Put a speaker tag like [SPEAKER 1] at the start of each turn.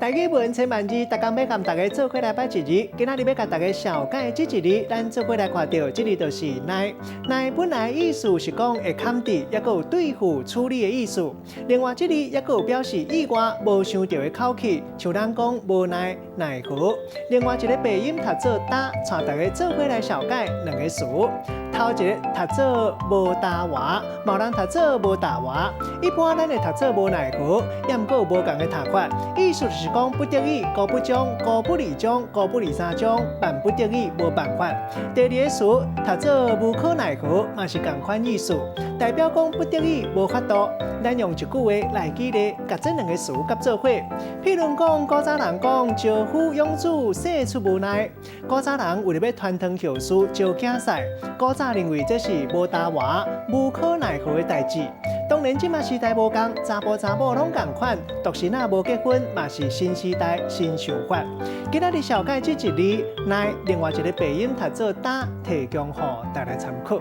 [SPEAKER 1] 台语文千万字，大家要跟大家做伙来摆一字。今仔日要甲大家小解这一字，咱做伙来看到，这字就是“奈”。奈本来意思是讲会砍地，也有对付处理的意思。另外，这字也有表示意外无想到的口气，像咱讲无奈、奈何。另外一个鼻音读做“打”，带大家做伙来小解两个词。头一个读做“无大话”，某人读做“无大话”。一般咱会读做“无奈何”，也毋过有无共的读法，意思就是讲不得已，高不将，高不离将，高不离三将，万不得已无办法。第二个词读做“无可奈何”，嘛是同款意思，代表讲不得已无法度。咱用一句话来举例，甲这两个词夹做伙。譬如讲，古早人讲招夫勇主，世出无奈。古早人为了要传承后世，招竞赛，古早认为这是无大话、无可奈何的代志。当然，即马时代无同，查甫查某拢同款，独身啊无结婚，嘛是新时代新想法。今仔日小解这一字，乃另外一个鼻音读做打，提供予大家参考。